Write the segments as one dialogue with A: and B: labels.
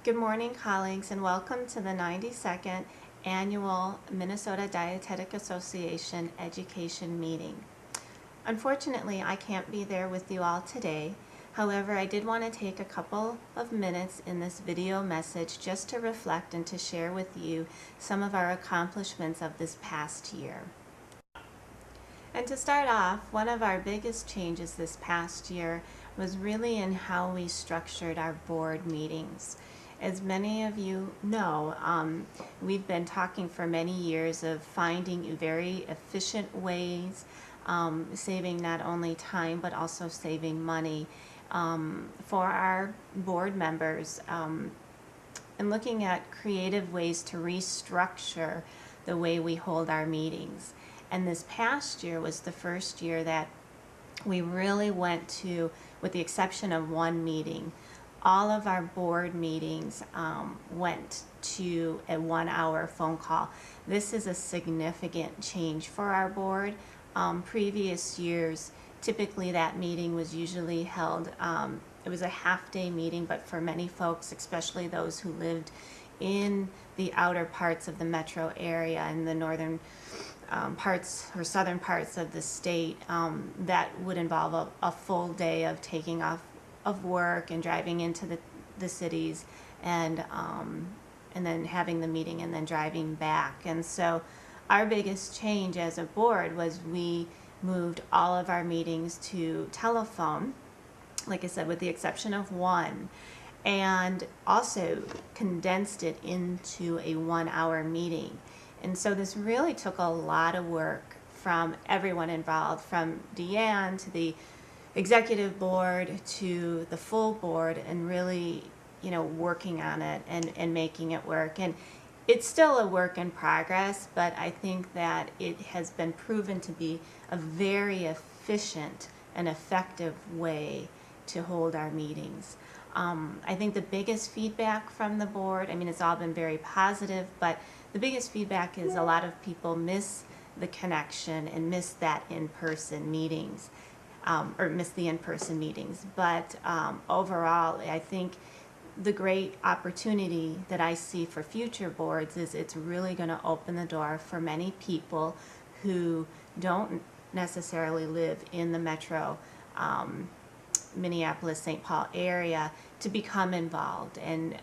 A: Good morning, colleagues, and welcome to the 92nd Annual Minnesota Dietetic Association Education Meeting. Unfortunately, I can't be there with you all today. However, I did want to take a couple of minutes in this video message just to reflect and to share with you some of our accomplishments of this past year. And to start off, one of our biggest changes this past year was really in how we structured our board meetings. As many of you know, we've been talking for many years of finding very efficient ways, saving not only time but also saving money for our board members, and looking at creative ways to restructure the way we hold our meetings. And this past year was the first year that we really went to, with the exception of one meeting, all of our board meetings went to a 1-hour phone call. This is a significant change for our board. Previous years, typically that meeting was usually held, it was a half-day meeting, but for many folks, especially those who lived in the outer parts of the metro area and the northern parts or southern parts of the state, that would involve a full day of taking off of work and driving into the cities and then having the meeting and then driving back. And so our biggest change as a board was we moved all of our meetings to telephone, like I said, with the exception of one, and also condensed it into a 1-hour meeting. And so this really took a lot of work from everyone involved, from Deanne to the executive board to the full board, and really, working on it and making it work. And it's still a work in progress, but I think that it has been proven to be a very efficient and effective way to hold our meetings. I think the biggest feedback from the board, it's all been very positive, but the biggest feedback is a lot of people miss the connection and miss that in-person meetings. Or miss the in-person meetings. But overall, I think the great opportunity that I see for future boards is it's really going to open the door for many people who don't necessarily live in the metro Minneapolis-St. Paul area to become involved. And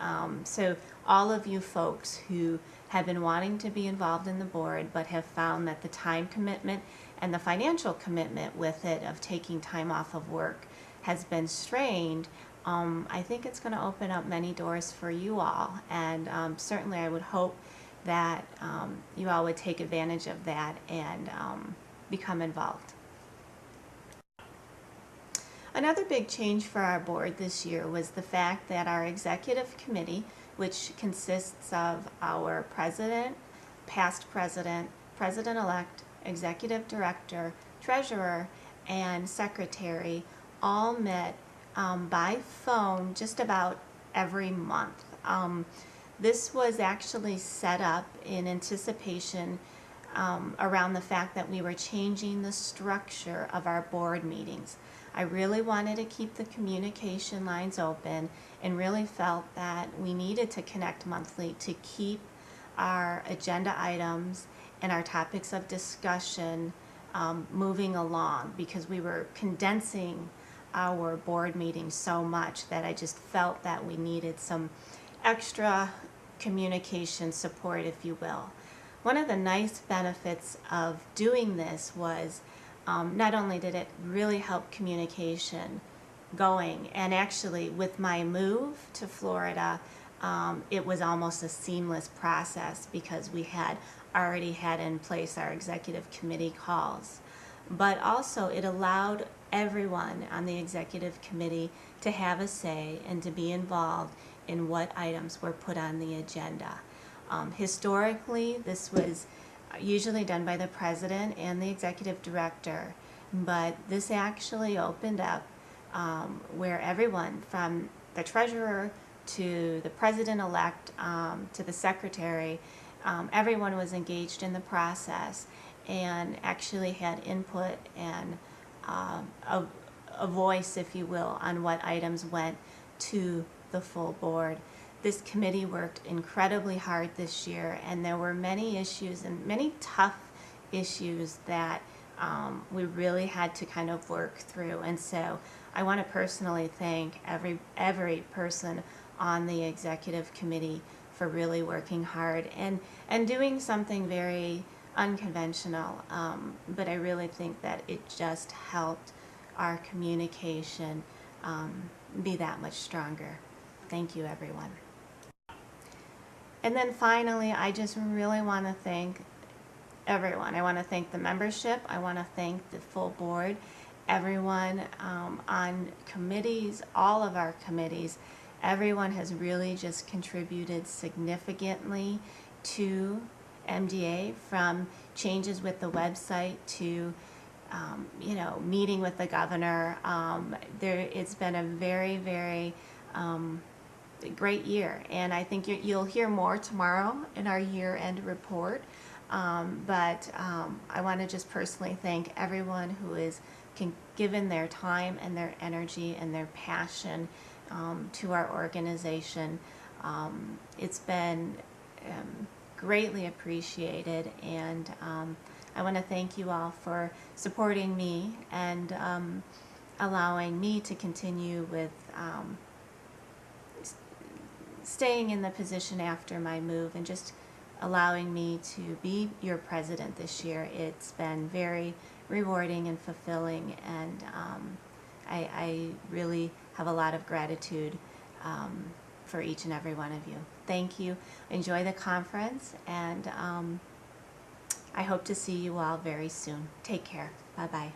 A: so all of you folks who have been wanting to be involved in the board but have found that the time commitment and the financial commitment with it of taking time off of work has been strained, I think it's going to open up many doors for you all. And certainly I would hope that you all would take advantage of that and become involved. Another big change for our board this year was the fact that our executive committee, which consists of our president, past president, president-elect, executive director, treasurer, and secretary, all met by phone just about every month. This was actually set up in anticipation around the fact that we were changing the structure of our board meetings. I really wanted to keep the communication lines open and really felt that we needed to connect monthly to keep our agenda items and our topics of discussion moving along, because we were condensing our board meetings so much that I just felt that we needed some extra communication support, if you will. One of the nice benefits of doing this was not only did it really help communication going, and actually with my move to Florida, it was almost a seamless process because we had already had in place our executive committee calls. But also it allowed everyone on the executive committee to have a say and to be involved in what items were put on the agenda. Historically, this was usually done by the president and the executive director, but this actually opened up where everyone from the treasurer to the president-elect to the secretary, everyone was engaged in the process and actually had input and a voice, if you will, on what items went to the full board. this committee worked incredibly hard this year, and there were many issues and many tough issues that we really had to kind of work through. And so I want to personally thank every person on the executive committee for really working hard and doing something very unconventional. But I really think that it just helped our communication be that much stronger. Thank you, everyone. And then finally, I just really want to thank everyone. I want to thank the membership. I want to thank the full board, everyone on committees, all of our committees. Everyone has really just contributed significantly to MDA, from changes with the website to meeting with the governor. It's been a very, very great year, and I think you'll hear more tomorrow in our year-end report. But I want to just personally thank everyone who is given their time and their energy and their passion to our organization. It's been greatly appreciated, and I want to thank you all for supporting me and allowing me to continue with staying in the position after my move, and just allowing me to be your president this year. It's been very rewarding and fulfilling, and I really have a lot of gratitude for each and every one of you. Thank you. Enjoy the conference, and I hope to see you all very soon. Take care. Bye-bye.